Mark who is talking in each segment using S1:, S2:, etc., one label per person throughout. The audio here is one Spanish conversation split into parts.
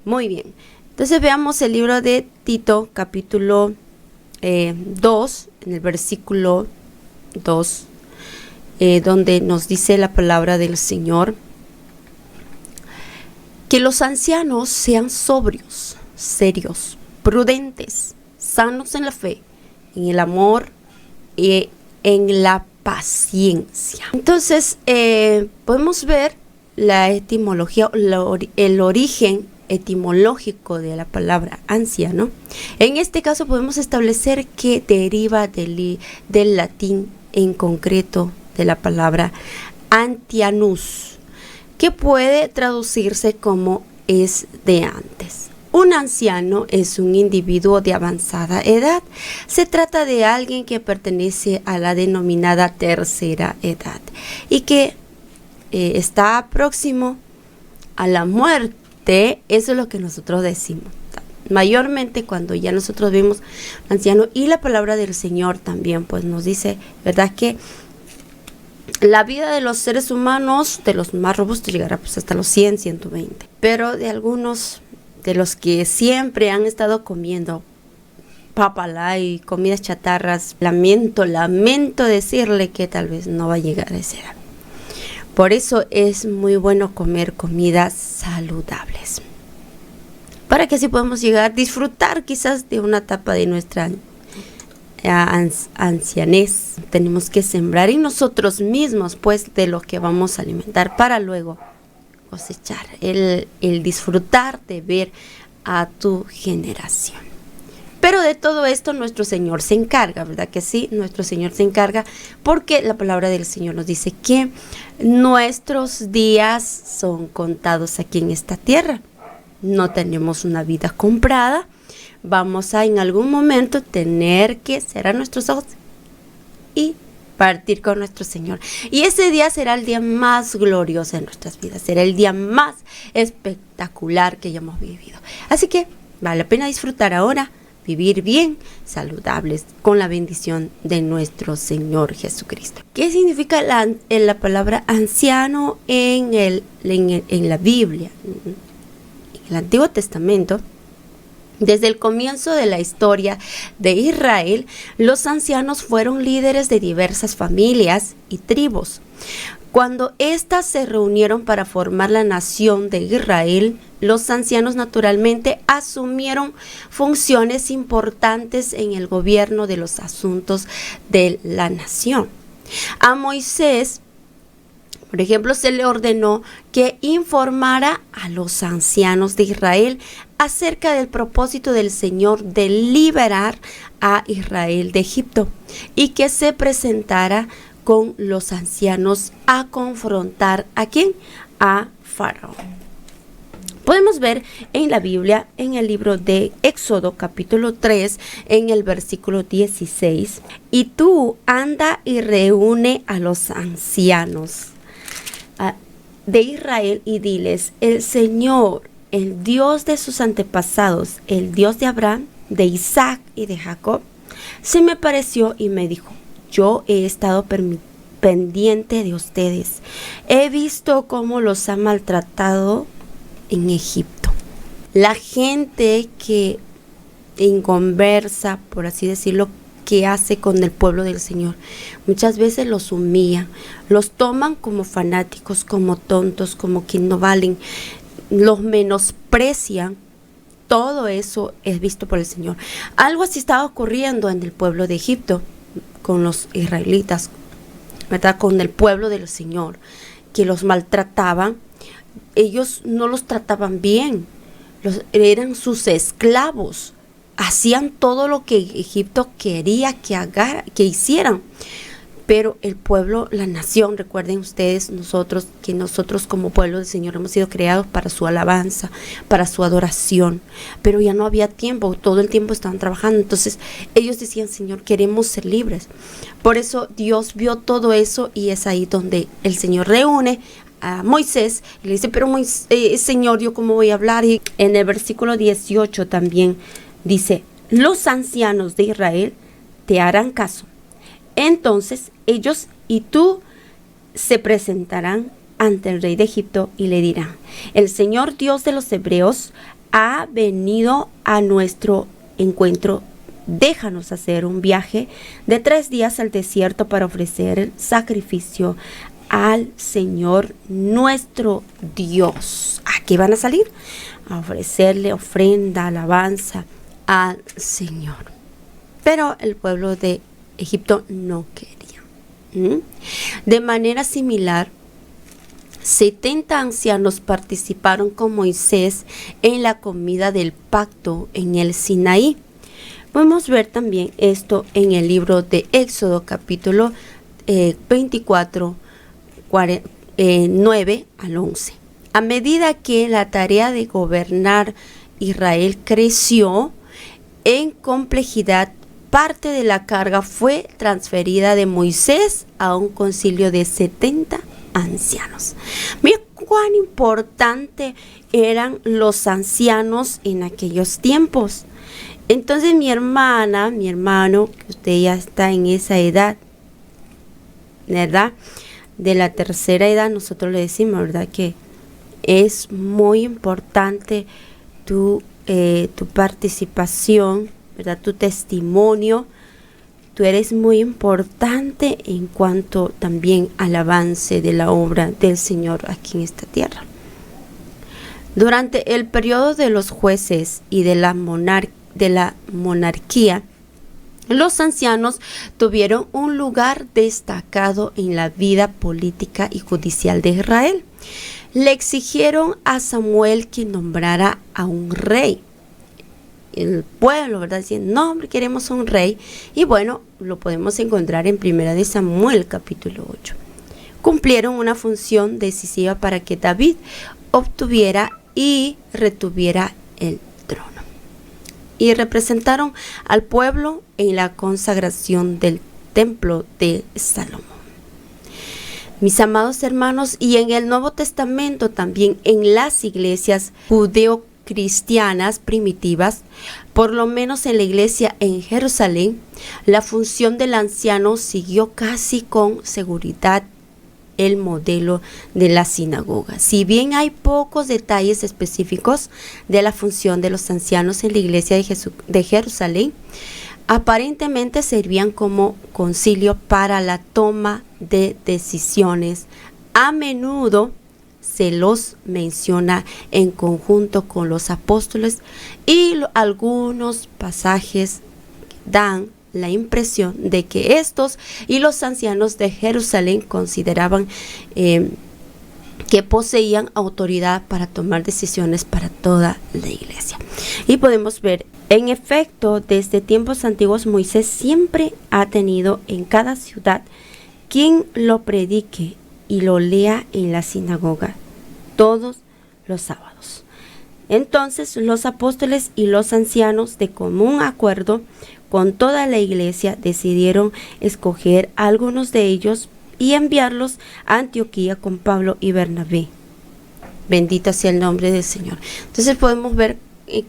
S1: Muy bien. Entonces veamos el libro de Tito, capítulo 2, en el versículo 2, donde nos dice la palabra del Señor. Que los ancianos sean sobrios, serios, prudentes, sanos en la fe, en el amor y en la paciencia. Entonces, podemos ver la etimología, el origen etimológico de la palabra anciano. En este caso podemos establecer que deriva del latín, en concreto de la palabra antianus, que puede traducirse como es de antes. Un anciano es un individuo de avanzada edad. Se trata de alguien que pertenece a la denominada tercera edad y que está próximo a la muerte. Eso es lo que nosotros decimos. Mayormente cuando ya nosotros vemos anciano, y la palabra del Señor también pues nos dice, ¿verdad?, que la vida de los seres humanos, de los más robustos, llegará pues hasta los 100, 120. Pero de algunos, de los que siempre han estado comiendo papalá y comidas chatarras, lamento decirle que tal vez no va a llegar a esa edad. Por eso es muy bueno comer comidas saludables, para que así podamos llegar a disfrutar quizás de una etapa de nuestra ancianez. Tenemos que sembrar en nosotros mismos pues de lo que vamos a alimentar para luego cosechar, el disfrutar de ver a tu generación. Pero de todo esto nuestro Señor se encarga, ¿verdad que sí? Nuestro Señor se encarga, porque la palabra del Señor nos dice que nuestros días son contados aquí en esta tierra. No tenemos una vida comprada. Vamos a en algún momento tener que cerrar nuestros ojos y partir con nuestro Señor. Y ese día será el día más glorioso de nuestras vidas. Será el día más espectacular que hayamos vivido. Así que vale la pena disfrutar ahora, vivir bien, saludables, con la bendición de nuestro Señor Jesucristo. ¿Qué significa la palabra anciano en la Biblia? En el Antiguo Testamento, desde el comienzo de la historia de Israel, los ancianos fueron líderes de diversas familias y tribus. Cuando éstas se reunieron para formar la nación de Israel, los ancianos naturalmente asumieron funciones importantes en el gobierno de los asuntos de la nación. A Moisés, por ejemplo, se le ordenó que informara a los ancianos de Israel acerca del propósito del Señor de liberar a Israel de Egipto, y que se presentara con los ancianos a confrontar ¿a quién? A Faraón. Podemos ver en la Biblia, en el libro de Éxodo, capítulo 3, en el versículo 16. Y tú anda y reúne a los ancianos de Israel y diles: el Señor, el Dios de sus antepasados, el Dios de Abraham, de Isaac y de Jacob, se me apareció y me dijo: yo he estado pendiente de ustedes. He visto cómo los ha maltratado en Egipto. La gente que inconversa, por así decirlo, que hace con el pueblo del Señor, muchas veces los humilla, los toman como fanáticos, como tontos, como que no valen, los menosprecian. Todo eso es visto por el Señor. Algo así estaba ocurriendo en el pueblo de Egipto con los israelitas, ¿verdad? Con el pueblo del Señor, que los maltrataban. Ellos no los trataban bien, eran sus esclavos, hacían todo lo que Egipto quería que hicieran. Pero el pueblo, la nación, recuerden ustedes, nosotros como pueblo del Señor hemos sido creados para su alabanza, para su adoración, pero ya no había tiempo, todo el tiempo estaban trabajando. Entonces ellos decían: Señor, queremos ser libres. Por eso Dios vio todo eso, y es ahí donde el Señor reúne a Moisés y le dice: pero Señor, ¿yo cómo voy a hablar? Y en el versículo 18 también dice: los ancianos de Israel te harán caso. Entonces ellos y tú se presentarán ante el rey de Egipto y le dirán: el Señor Dios de los hebreos ha venido a nuestro encuentro. Déjanos hacer un viaje de 3 días al desierto para ofrecer el sacrificio al Señor nuestro Dios. ¿A qué van a salir? A ofrecerle ofrenda, alabanza al Señor. Pero el pueblo de Egipto no quería. De manera similar, 70 ancianos participaron con Moisés en la comida del pacto en el Sinaí. Podemos ver también esto en el libro de Éxodo, capítulo 24, 9 al 11. A medida que la tarea de gobernar Israel creció en complejidad, parte de la carga fue transferida de Moisés a un concilio de 70 ancianos. Mira cuán importante eran los ancianos en aquellos tiempos. Entonces mi hermano, que usted ya está en esa edad, ¿verdad? De la tercera edad, nosotros le decimos, ¿verdad? Que es muy importante tu participación, ¿verdad? Tu testimonio. Tú eres muy importante en cuanto también al avance de la obra del Señor aquí en esta tierra. Durante el periodo de los jueces y de la monarquía, los ancianos tuvieron un lugar destacado en la vida política y judicial de Israel. Le exigieron a Samuel que nombrara a un rey. El pueblo, ¿verdad? Diciendo, no, hombre, queremos un rey. Y bueno, lo podemos encontrar en 1 Samuel, capítulo 8. Cumplieron una función decisiva para que David obtuviera y retuviera el trono. Y representaron al pueblo en la consagración del templo de Salomón. Mis amados hermanos, y en el Nuevo Testamento también en las iglesias judeo-cristianas primitivas, por lo menos en la iglesia en Jerusalén, la función del anciano siguió casi con seguridad el modelo de la sinagoga. Si bien hay pocos detalles específicos de la función de los ancianos en la iglesia de Jerusalén, aparentemente servían como concilio para la toma de decisiones. A menudo se los menciona en conjunto con los apóstoles y algunos pasajes dan la impresión de que estos y los ancianos de Jerusalén consideraban que poseían autoridad para tomar decisiones para toda la iglesia. Y podemos ver, en efecto, desde tiempos antiguos Moisés siempre ha tenido en cada ciudad quien lo predique y lo lea en la sinagoga todos los sábados. Entonces los apóstoles y los ancianos, de común acuerdo con toda la iglesia, decidieron escoger a algunos de ellos y enviarlos a Antioquía con Pablo y Bernabé. Bendito sea el nombre del Señor. Entonces podemos ver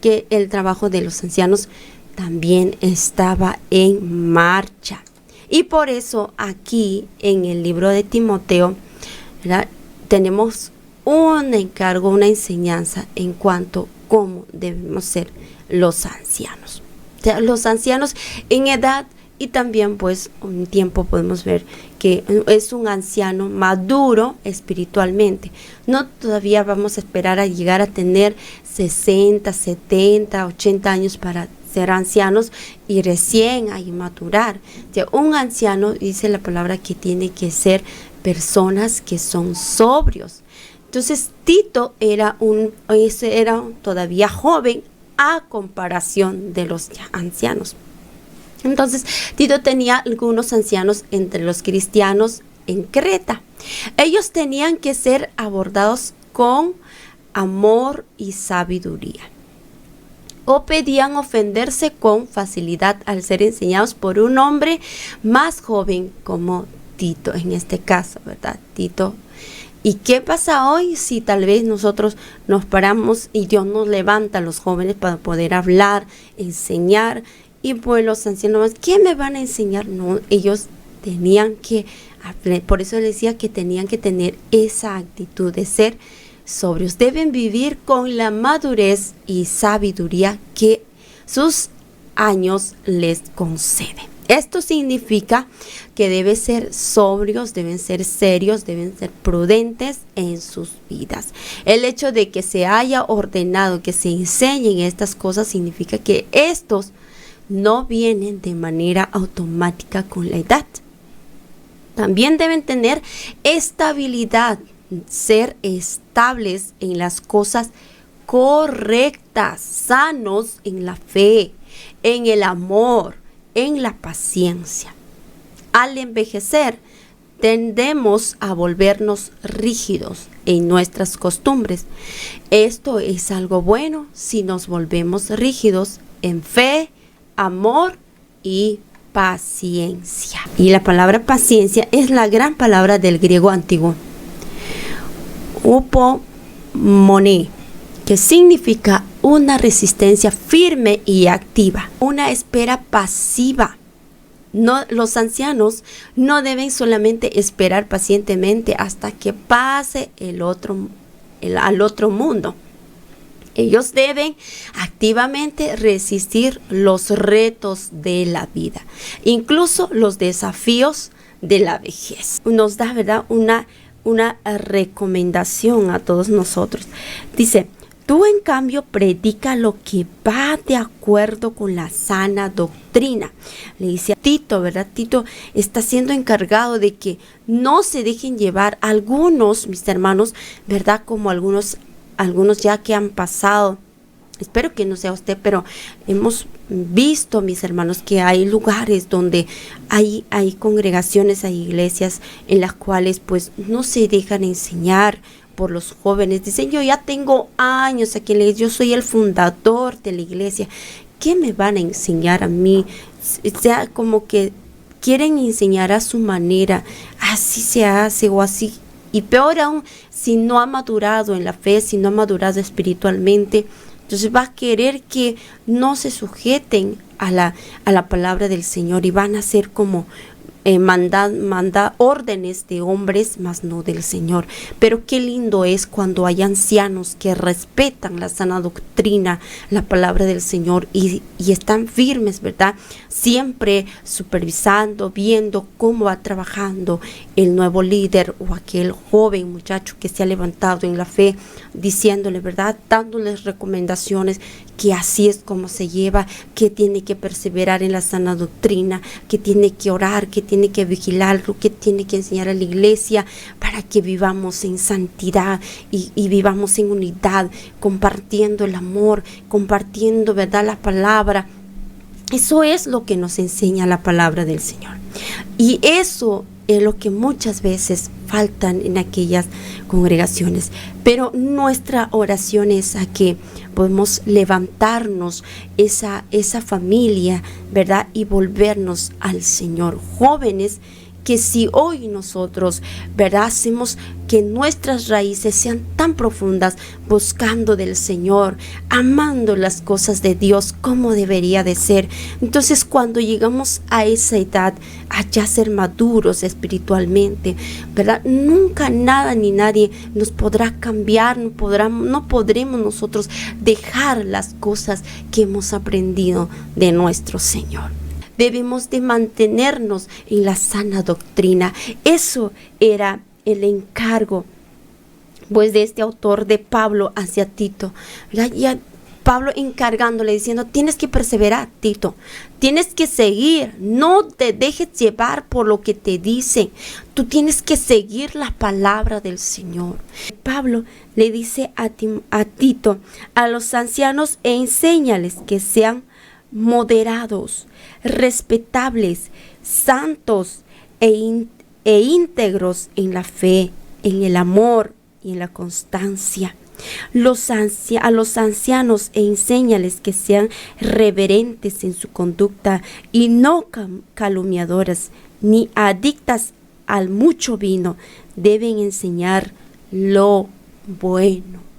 S1: que el trabajo de los ancianos también estaba en marcha. Y por eso aquí en el libro de Timoteo, ¿verdad?, tenemos un encargo, una enseñanza en cuanto a cómo debemos ser los ancianos. O sea, los ancianos en edad y también pues un tiempo podemos ver que es un anciano maduro espiritualmente. No todavía vamos a esperar a llegar a tener 60, 70, 80 años para ser ancianos y recién ahí maturar. O sea, un anciano, dice la palabra, que tiene que ser personas que son sobrios. Entonces Tito era todavía joven a comparación de los ancianos. Entonces Tito tenía algunos ancianos entre los cristianos en Creta. Ellos tenían que ser abordados con amor y sabiduría, o podían ofenderse con facilidad al ser enseñados por un hombre más joven como Tito, en este caso, ¿verdad? Tito. ¿Y qué pasa hoy si tal vez nosotros nos paramos y Dios nos levanta a los jóvenes para poder hablar, enseñar? Y pues los ancianos, ¿qué me van a enseñar? No, ellos tenían que, por eso les decía que tenían que tener esa actitud de ser sobrios, deben vivir con la madurez y sabiduría que sus años les conceden. Esto significa que deben ser sobrios, deben ser serios, deben ser prudentes en sus vidas. El hecho de que se haya ordenado que se enseñen estas cosas significa que estos no vienen de manera automática con la edad. También deben tener estabilidad, ser estables en las cosas correctas, sanos en la fe, en el amor, en la paciencia. Al envejecer, tendemos a volvernos rígidos en nuestras costumbres. Esto es algo bueno si nos volvemos rígidos en fe, amor y paciencia. Y la palabra paciencia es la gran palabra del griego antiguo, upomone, que significa una resistencia firme y activa, una espera pasiva. No, los ancianos no deben solamente esperar pacientemente hasta que pase al otro mundo. Ellos deben activamente resistir los retos de la vida, incluso los desafíos de la vejez. Nos da, ¿verdad?, una recomendación a todos nosotros. Dice: tú, en cambio, predica lo que va de acuerdo con la sana doctrina. Le dice a Tito, ¿verdad? Tito está siendo encargado de que no se dejen llevar algunos, mis hermanos, ¿verdad? Como algunos ya que han pasado. Espero que no sea usted, pero hemos visto, mis hermanos, que hay lugares donde hay congregaciones, hay iglesias en las cuales pues no se dejan enseñar por los jóvenes. Dicen: yo ya tengo años aquí en la iglesia, yo soy el fundador de la iglesia, ¿qué me van a enseñar a mí? O sea, como que quieren enseñar a su manera, así se hace o así. Y peor aún, si no ha madurado en la fe, si no ha madurado espiritualmente, entonces va a querer que no se sujeten a la palabra del Señor y van a ser como manda órdenes de hombres, mas no del Señor. Pero qué lindo es cuando hay ancianos que respetan la sana doctrina, la palabra del Señor, y están firmes, ¿verdad? Siempre supervisando, viendo cómo va trabajando el nuevo líder o aquel joven muchacho que se ha levantado en la fe, diciéndole, ¿verdad?, dándoles recomendaciones, que así es como se lleva, que tiene que perseverar en la sana doctrina, que tiene que orar, que tiene que vigilar, que tiene que enseñar a la iglesia para que vivamos en santidad y vivamos en unidad, compartiendo el amor, compartiendo, ¿verdad?, la palabra. Eso es lo que nos enseña la palabra del Señor. Y eso es lo que muchas veces faltan en aquellas congregaciones. Pero nuestra oración es a que podemos levantarnos esa familia, ¿verdad?, y volvernos al Señor. Jóvenes, que si hoy nosotros, ¿verdad?, hacemos que nuestras raíces sean tan profundas, buscando del Señor, amando las cosas de Dios como debería de ser, entonces cuando llegamos a esa edad, a ya ser maduros espiritualmente, ¿verdad?, nunca nada ni nadie nos podrá cambiar, no podremos nosotros dejar las cosas que hemos aprendido de nuestro Señor. Debemos de mantenernos en la sana doctrina. Eso era el encargo, pues, de este autor, de Pablo, hacia Tito. Ya Pablo encargándole, diciendo: tienes que perseverar, Tito, tienes que seguir, no te dejes llevar por lo que te dicen, tú tienes que seguir la palabra del Señor. Pablo le dice a Tito: a los ancianos enséñales que sean moderados, respetables, santos e íntegros en la fe, en el amor y en la constancia. A los ancianos enséñales que sean reverentes en su conducta y no calumniadoras ni adictas al mucho vino. Deben enseñar lo bueno.